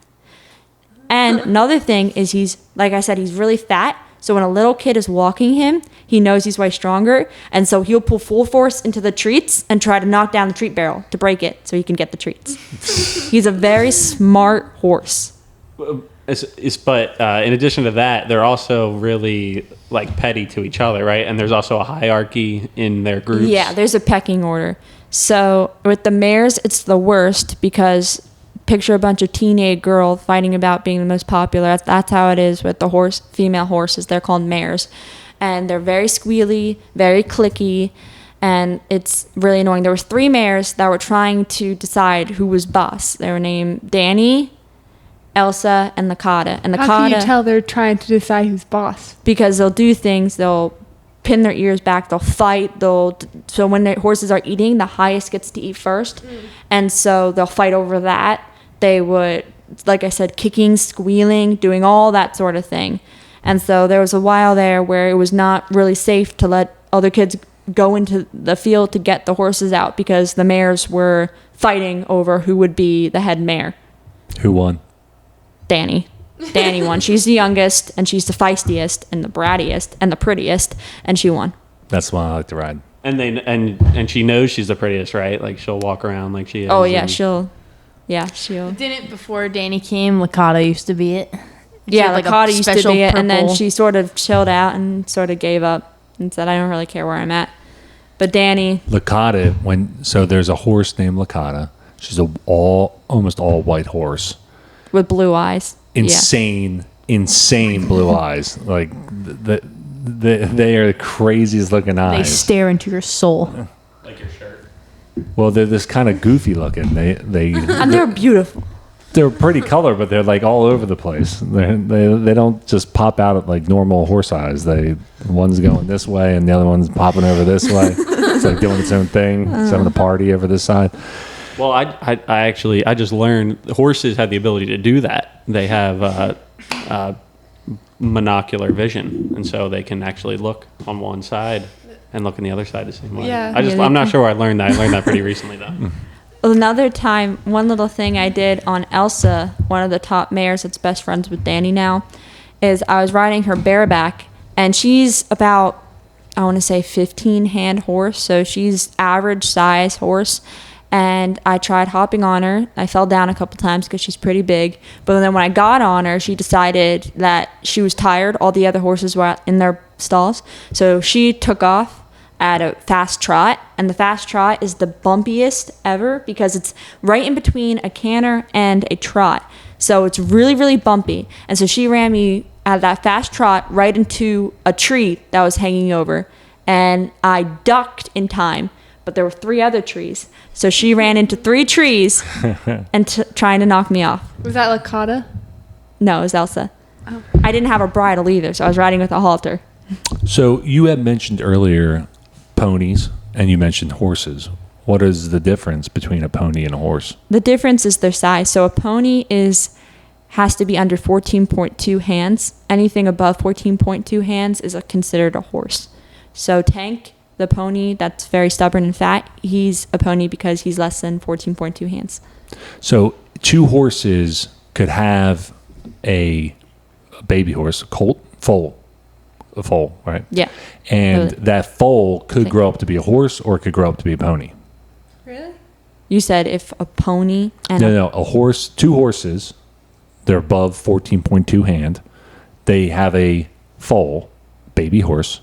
And another thing is he's, like I said, he's really fat. So when a little kid is walking him, he knows he's way stronger. And so he'll pull full force into the treats and try to knock down the treat barrel to break it so he can get the treats. He's a very smart horse. But in addition to that, they're also really like petty to each other, right? And there's also a hierarchy in their groups. Yeah, there's a pecking order. So with the mares, it's the worst because picture a bunch of teenage girls fighting about being the most popular. That's how it is with the female horses. They're called mares. And they're very squealy, very clicky, and it's really annoying. There was 3 mares that were trying to decide who was boss. They were named Danny, Elsa, and Lakata. And How can you tell they're trying to decide who's boss? Because they'll do things, they'll pin their ears back, they'll fight, so when the horses are eating, the highest gets to eat first. And so they'll fight over that. They would, like I said, kicking, squealing, doing all that sort of thing. And so there was a while there where it was not really safe to let other kids go into the field to get the horses out because the mares were fighting over who would be the head mare. Who won? Danny. Danny won. She's the youngest, and she's the feistiest, and the brattiest, and the prettiest, and she won. That's why I like to ride. And she knows she's the prettiest, right? Like she'll walk around like she is. Oh yeah, and she'll. Didn't before Danny came, Lakata used to be it. Yeah, like Lakata used to special be it, and then purple- she sort of chilled out and sort of gave up and said, "I don't really care where I'm at." But Danny, Lakata, so there's a horse named Lakata. She's almost all white horse. with blue eyes. Insane blue eyes. Like they are the craziest looking They eyes. stare into your soul. like your shirt. Well, they're this kind of goofy looking. And they're beautiful. They're pretty color, but they're like all over the place. They don't just pop out at like normal horse eyes. One's going this way and the other one's popping over this way. It's like doing its own thing. It's having a party over this side. Well, I just learned horses have the ability to do that. They have monocular vision, and so they can actually look on one side and look on the other side the same way. Yeah. I'm not sure where I learned that. I learned that pretty recently though. Another time, one little thing I did on Elsa, one of the top mares that's best friends with Danny now, is I was riding her bareback, and she's about, I want to say 15 hand horse, so she's average size horse, and I tried hopping on her. I fell down a couple times because she's pretty big. But then when I got on her, she decided that she was tired. All the other horses were in their stalls. So she took off at a fast trot. And the fast trot is the bumpiest ever because it's right in between a canter and a trot. So it's really, really bumpy. And so she ran me at that fast trot right into a tree that was hanging over. And I ducked in time. But there were 3 other trees. So she ran into 3 trees and trying to knock me off. Was that Lakata? No, it was Elsa. Oh. I didn't have a bridle either, so I was riding with a halter. So you had mentioned earlier ponies and you mentioned horses. What is the difference between a pony and a horse? The difference is their size. So a pony has to be under 14.2 hands. Anything above 14.2 hands is considered a horse. So Tank, the pony that's very stubborn and fat, he's a pony because he's less than 14.2 hands. So 2 horses could have a baby horse, a colt, a foal, right? Yeah. And Really? that foal could grow up to be a horse or it could grow up to be a pony. Really? You said if a pony and No, a horse, 2 horses, they're above 14.2 hand. They have a foal, baby horse.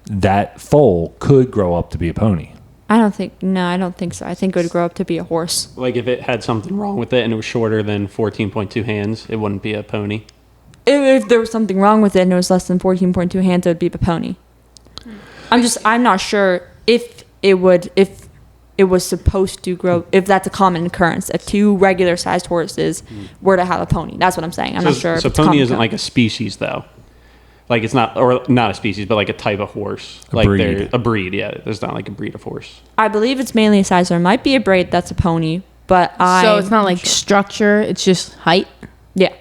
That foal could grow up to be a pony. I don't think so. I think it would grow up to be a horse. Like if it had something wrong with it and it was shorter than 14.2 hands, it wouldn't be a pony. If there was something wrong with it and it was less than 14.2 hands, it would be a pony. I'm not sure if it was supposed to grow, if that's a common occurrence, if 2 regular sized horses were to have a pony. That's what I'm saying. I'm not sure. So if it's pony common isn't occurrence. like a species though. Like it's not, or not a species, but like a type of horse. Like breed. a breed, yeah. There's not like a breed of horse. I believe it's mainly a size. There might be a braid that's a pony, but So it's not like structure, it's just height. Yeah.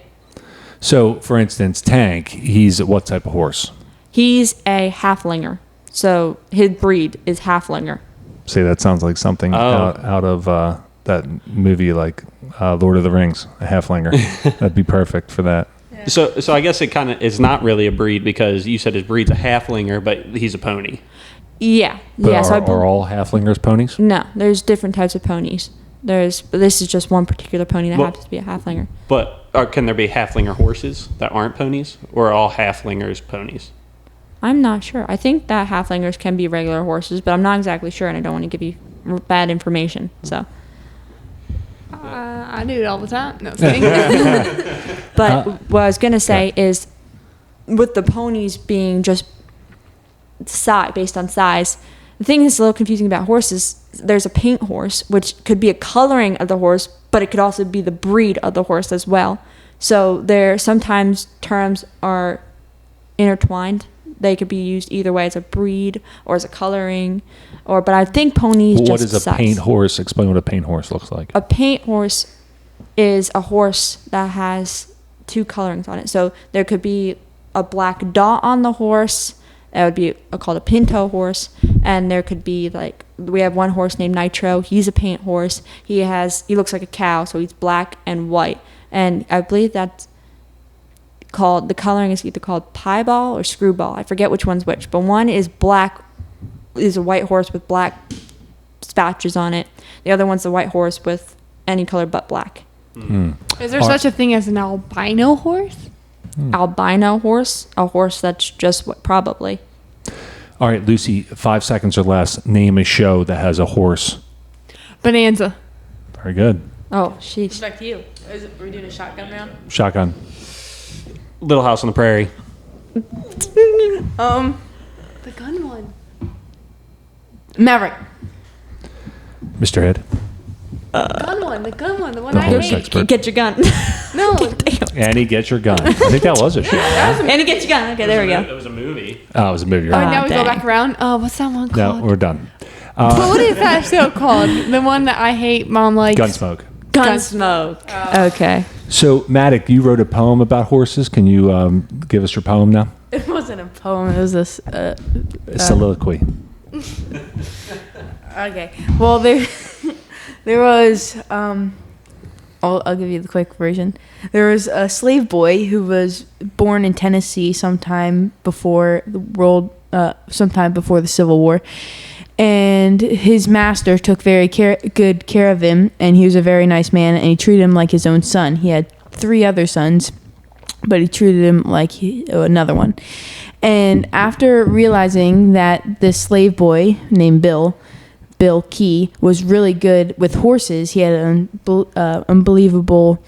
So, for instance, Tank, he's what type of horse? He's a halflinger. So his breed is halflinger. Say that sounds like something out of that movie, like Lord of the Rings, a halflinger. That'd be perfect for that. So I guess it kind of is not really a breed because you said his breed's a halflinger, but he's a pony. Yeah. But Yeah. are all halflingers ponies? No, there's different types of ponies. But this is just one particular pony that happens to be a halflinger. But can there be halflinger horses that aren't ponies, or are all halflingers ponies? I'm not sure. I think that halflingers can be regular horses, but I'm not exactly sure, and I don't want to give you bad information. So, I do it all the time. No, kidding. but what I was gonna say is, with the ponies being just based on size, the thing that's a little confusing about horses. There's a paint horse, which could be a coloring of the horse, but it could also be the breed of the horse as well. So there sometimes terms are intertwined. They could be used either way as a breed or as a coloring, but I think ponies Well, what just is a size. paint horse? Explain what a paint horse looks like. A paint horse is a horse that has 2 colorings on it. So there could be a black dot on the horse. That would be called a pinto horse. And there could be we have one horse named Nitro. He's a paint horse. He looks like a cow, so he's black and white. And I believe that's the coloring is either called pieball or screwball. I forget which one's which, but one is a white horse with black patches on it. The other one's a white horse with any color but black. Is there such a thing as an albino horse? Albino horse, a horse that's just probably. All right, Lucy, 5 seconds or less. Name a show that has a horse. Bonanza. Very good. Oh, sheesh. Back to you. We're doing a shotgun round. Shotgun. Little House on the Prairie. The gun one. Maverick. Mr. Head. The gun one, the one The I horse hate. expert. Get your gun. No, Annie, get your gun. I think that was a show. Right? Annie, get your gun. Okay, there we go. It was a movie. Oh, it was a movie. oh, Right? now we go dang. back around. Oh, what's that one No, called? we're done. But what is that show called? The one that I hate, Mom likes. Gunsmoke. Gunsmoke. Okay. So, Maddock, you wrote a poem about horses. Can you give us your poem now? It wasn't a poem. It was this. Soliloquy. Okay. Well, there was. I'll give you the quick version. There was a slave boy who was born in Tennessee sometime before the Civil War, And his master took very good care of him, and he was a very nice man, and he treated him like his own son. He had 3 other sons, but he treated him like another one. And after realizing that this slave boy named Bill Key, was really good with horses, he had an unbelievable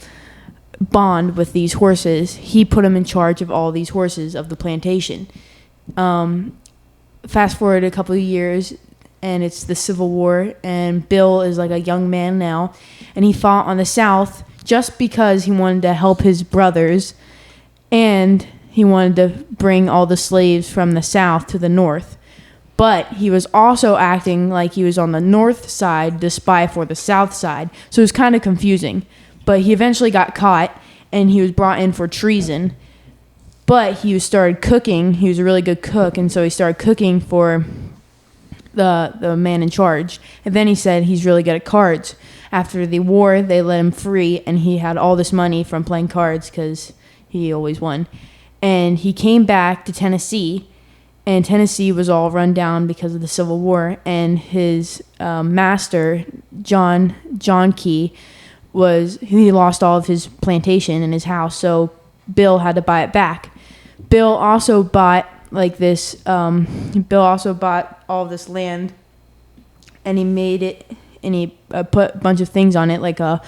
bond with these horses. He put him in charge of all these horses of the plantation. Fast forward a couple of years, and it's the Civil War, and Bill is like a young man now, and he fought on the South just because he wanted to help his brothers, and he wanted to bring all the slaves from the South to the North. But he was also acting like he was on the North side to spy for the South side, so it was kind of confusing. But he eventually got caught, and he was brought in for treason. But he started cooking. He was a really good cook, and so he started cooking for the man in charge. And then he said he's really good at cards. After the war, they let him free, and he had all this money from playing cards because he always won. And he came back to Tennessee, and Tennessee was all run down because of the Civil War. And his master, John Key, he lost all of his plantation and his house, so Bill had to buy it back. Bill also bought all this land, and he made it, and he put a bunch of things on it, like a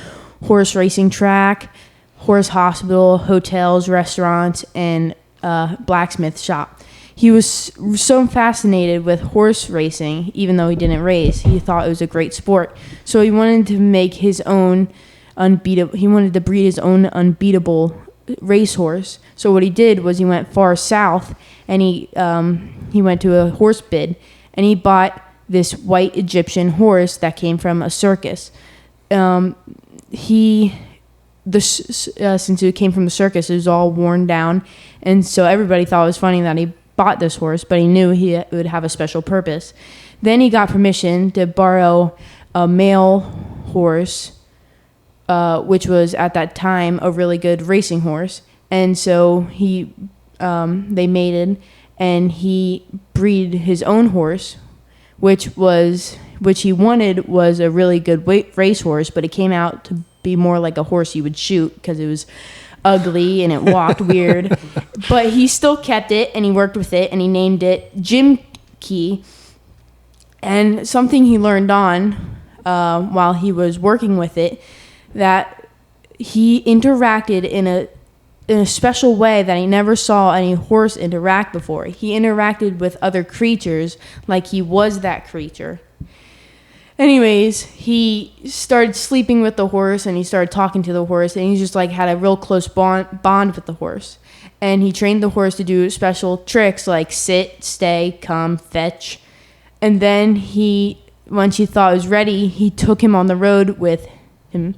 horse racing track, horse hospital, hotels, restaurants, and blacksmith shop. He was so fascinated with horse racing, even though he didn't race. He thought it was a great sport. So he wanted to make his own he wanted to breed his own unbeatable racehorse. So what he did was he went far south, and he went to a horse bid, and he bought this white Egyptian horse that came from a circus. Since it came from the circus, it was all worn down, and so everybody thought it was funny that he bought this horse, but he knew he would have a special purpose. Then he got permission to borrow a male horse, which was at that time a really good racing horse, and so they mated, and he bred his own horse, which he wanted was a really good racehorse, but it came out to be more like a horse you would shoot because it was ugly and it walked weird. But he still kept it, and he worked with it, and he named it Jim Key. And something he learned on while he was working with it, that he interacted in a special way that he never saw any horse interact before. He interacted with other creatures like he was that creature. Anyways, he started sleeping with the horse, and he started talking to the horse, and he just had a real close bond with the horse. And he trained the horse to do special tricks like sit, stay, come, fetch. And then once he thought it was ready, he took him on the road with him.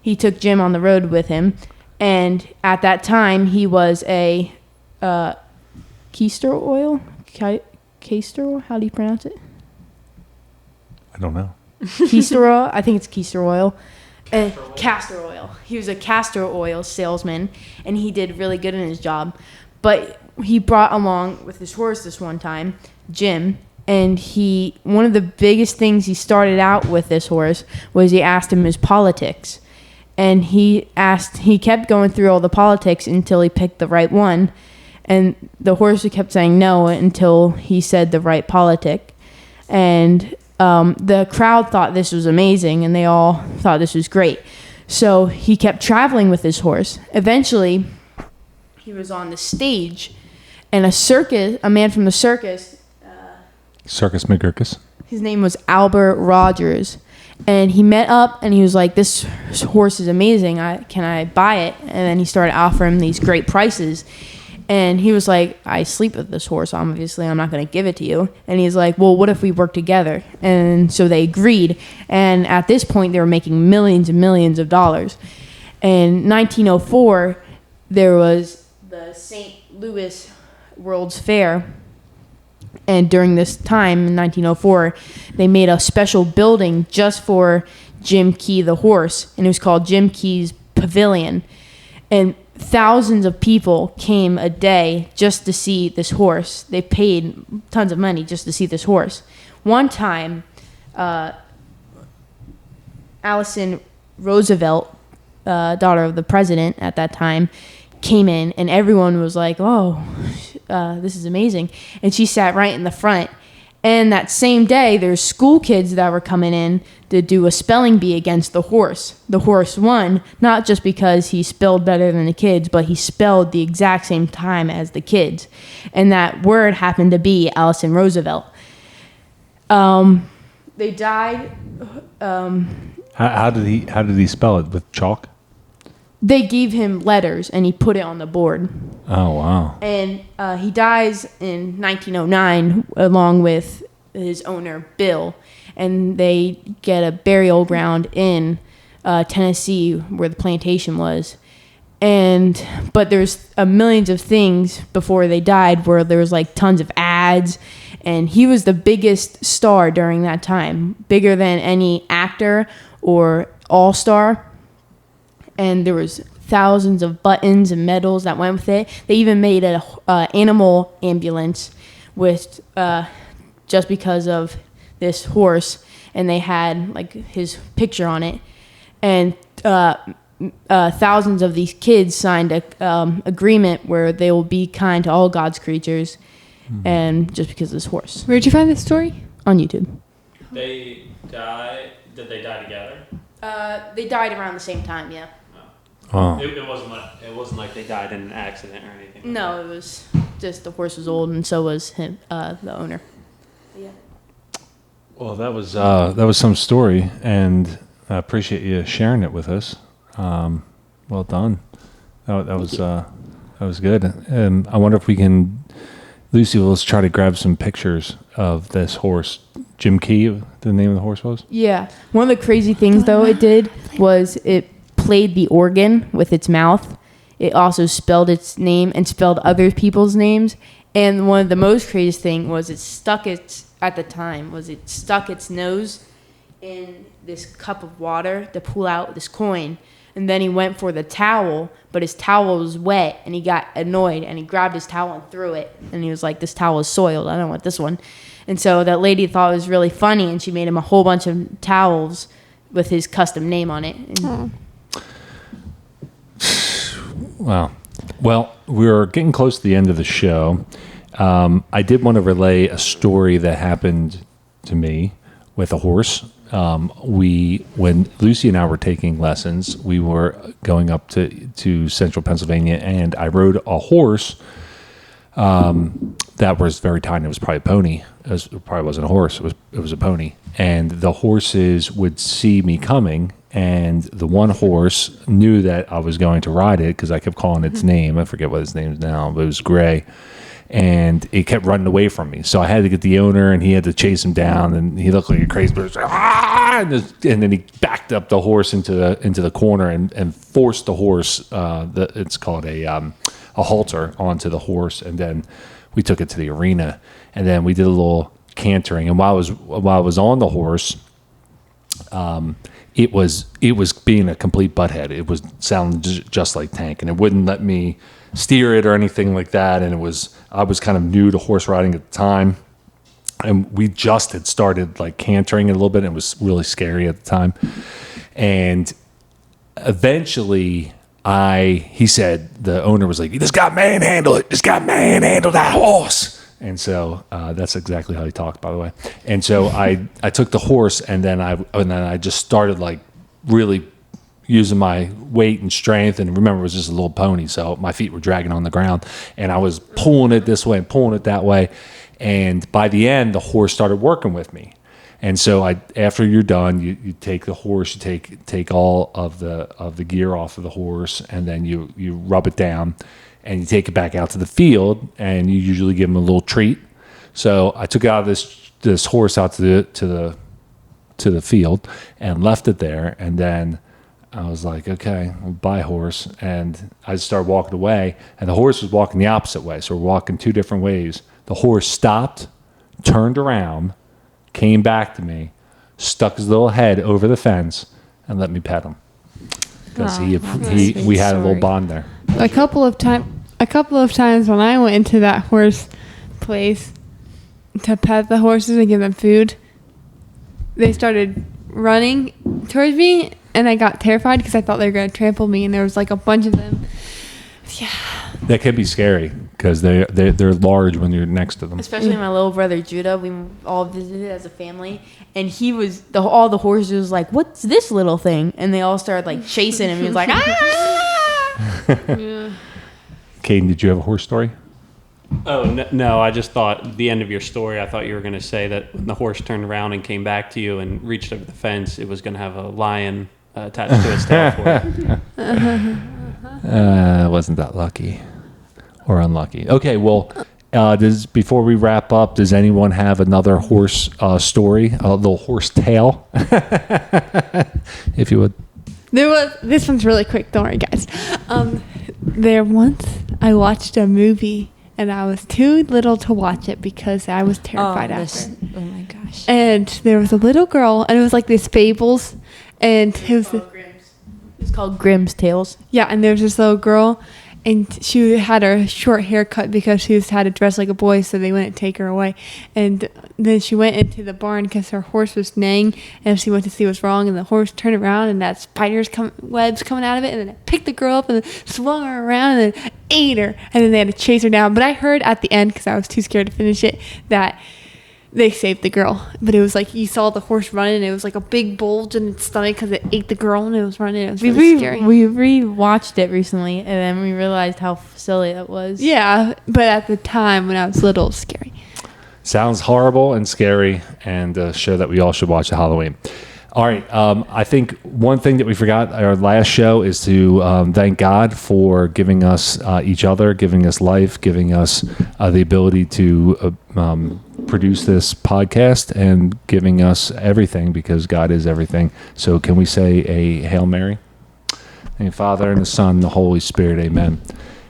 He took Jim on the road with him. And at that time, he was a castor oil? Castor oil? How do you pronounce it? I don't know. Castor oil? I think it's castor oil. Castor oil. He was a castor oil salesman, and he did really good in his job. But he brought along with his horse this one time, Jim, and one of the biggest things he started out with this horse was he asked him his politics. And he kept going through all the politics until he picked the right one. And the horse kept saying no until he said the right politic. And the crowd thought this was amazing, and they all thought this was great. So he kept traveling with his horse. Eventually, he was on the stage, and a man from the circus, Circus McGurkus. his name was Albert Rogers. And he met up, and he was like, this horse is amazing. Can I buy it? And then he started offering these great prices. And he was like, I sleep with this horse. Obviously, I'm not going to give it to you. And he's like, well, what if we work together? And so they agreed. And at this point, they were making millions and millions of dollars. In 1904, there was the St. Louis World's Fair. And during this time, in 1904, they made a special building just for Jim Key the horse, and it was called Jim Key's Pavilion. And thousands of people came a day just to see this horse. They paid tons of money just to see this horse. one time, Allison Roosevelt, daughter of the president at that time, came in, and everyone was like, "Oh, this is amazing!" And she sat right in the front. And that same day, there's school kids that were coming in to do a spelling bee against the horse. The horse won, not just because he spelled better than the kids, but he spelled the exact same time as the kids. And that word happened to be Allison Roosevelt. They died. How did he spell it? With chalk? They gave him letters, and he put it on the board. Oh, wow. And he dies in 1909 along with his owner, Bill. And they get a burial ground in Tennessee where the plantation was. But there's millions of things before they died where there was like tons of ads. And he was the biggest star during that time, bigger than any actor or all-star. And there was thousands of buttons and medals that went with it. They even made an animal ambulance with just because of this horse, and they had like his picture on it. And thousands of these kids signed a agreement where they will be kind to all God's creatures, and just because of this horse. Where'd you find this story? On YouTube. They die. Did they die together? They died around the same time, yeah. Oh. It wasn't like they died in an accident or anything. No, it was just the horse was old, and so was him, the owner. Yeah. Well, that was some story, and I appreciate you sharing it with us. Well done. That was good. And I wonder if we can, Lucy, let's try to grab some pictures of this horse. Jim Key, the name of the horse was? Yeah. One of the crazy things, though, it did was it played the organ with its mouth. It also spelled its name and spelled other people's names. And one of the most craziest thing was it stuck its nose in this cup of water to pull out this coin. And then he went for the towel, but his towel was wet, and he got annoyed, and he grabbed his towel and threw it. And he was like, "This towel is soiled. I don't want this one." And so that lady thought it was really funny, and she made him a whole bunch of towels with his custom name on it. And Wow. Well, we're getting close to the end of the show. I did want to relay a story that happened to me with a horse. When Lucy and I were taking lessons, we were going up to central Pennsylvania, and I rode a horse that was very tiny. It was probably a pony. It probably wasn't a horse. It was a pony. And the horses would see me coming, and the one horse knew that I was going to ride it because I kept calling its name. I forget what its name is now, but it was Gray. And it kept running away from me. So I had to get the owner, and he had to chase him down, and he looked like a crazy person. And then he backed up the horse into the corner and forced the horse, it's called a halter, onto the horse. And then we took it to the arena, and then we did a little cantering. And while I was on the horse, it was being a complete butthead. It was sounding just like Tank, and it wouldn't let me steer it or anything like that. And I was kind of new to horse riding at the time, and we just had started like cantering it a little bit. And it was really scary at the time. And eventually he said, the owner was like, "You just got manhandle it. Just got manhandle that horse." And so that's exactly how he talked, by the way. And so I took the horse, and then I just started like really using my weight and strength. And remember, it was just a little pony, so my feet were dragging on the ground, and I was pulling it this way and pulling it that way. And by the end, the horse started working with me. And so after you're done, you take the horse, you take all of the gear off of the horse, and then you rub it down, and you take it back out to the field, and you usually give him a little treat. So I took out this horse out to the field and left it there, and then I was like, okay, well, bye, horse. And I started walking away, and the horse was walking the opposite way. So we're walking two different ways. The horse stopped, turned around, came back to me, stuck his little head over the fence, and let me pet him. Because we had a little bond there. A couple of times when I went into that horse place, to pet the horses and give them food, they started running towards me, and I got terrified because I thought they were going to trample me, and there was like a bunch of them. Yeah. That can be scary because they're large when you're next to them. Especially my little brother Judah, we all visited as a family, and he was all the horses was like, "What's this little thing?" And they all started like chasing him. He was like, "Ah!" Yeah. Caden, did you have a horse story? Oh, no, I just thought at the end of your story, I thought you were going to say that when the horse turned around and came back to you and reached over the fence, it was going to have a lion attached to its tail for you. Wasn't that lucky or unlucky? Okay, well, before we wrap up, does anyone have another horse story, a little horse tale, if you would? This one's really quick. Don't worry, guys. There once I watched a movie, and I was too little to watch it because I was terrified after. Oh my gosh. And there was a little girl, and it was like these fables, and it was It's called Grimm's Tales. yeah, and there was this little girl, and she had her short hair cut because she had to dress like a boy, so they wouldn't take her away. And then she went into the barn because her horse was neighing, and she went to see what's wrong, and the horse turned around, and that webs coming out of it, and then it picked the girl up and then swung her around and then ate her, and then they had to chase her down. But I heard at the end, because I was too scared to finish it, that they saved the girl. But it was like you saw the horse running, and it was like a big bulge in its stomach because it ate the girl, and it was running. It was really scary. We re-watched it recently, and then we realized how silly it was. Yeah, but at the time when I was little, it was scary. Sounds horrible and scary, and a show that we all should watch at Halloween. All right, I think one thing that we forgot our last show is to thank God for giving us each other, giving us life, giving us the ability to produce this podcast, and giving us everything, because God is everything. So can we say a Hail Mary? In the Father, and the Son, and the Holy Spirit, amen.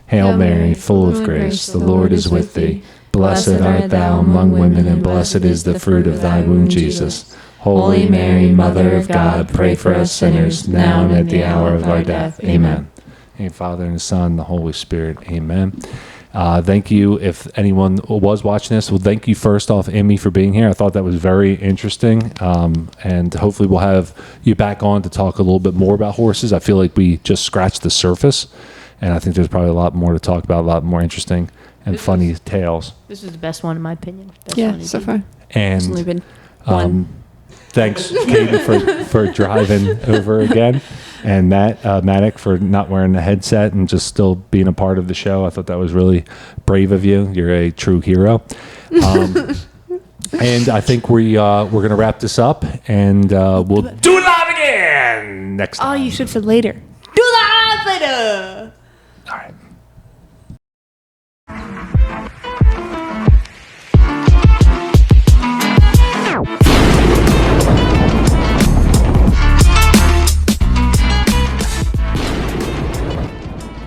Hail Mary, full of grace, the Lord is with thee. Blessed art thou among women, and blessed is the fruit of thy womb, Jesus. Holy Mary, Mother of God, pray for us sinners, now and at the hour of our death. Amen. In the Father, and the Son, and the Holy Spirit. Amen. Thank you. If anyone was watching this, well, thank you first off, Emmy, for being here. I thought that was very interesting. And hopefully we'll have you back on to talk a little bit more about horses. I feel like we just scratched the surface, and I think there's probably a lot more to talk about, a lot more interesting and funny tales. This was the best one in my opinion. Best Yeah, one so did. far. It's only And been one. thanks, Katie, for driving over again. And Matt, Maddock, for not wearing the headset and just still being a part of the show. I thought that was really brave of you. You're a true hero. And I think we're going to wrap this up, and we'll do it live again next time. Oh, you should have said later. Do that later.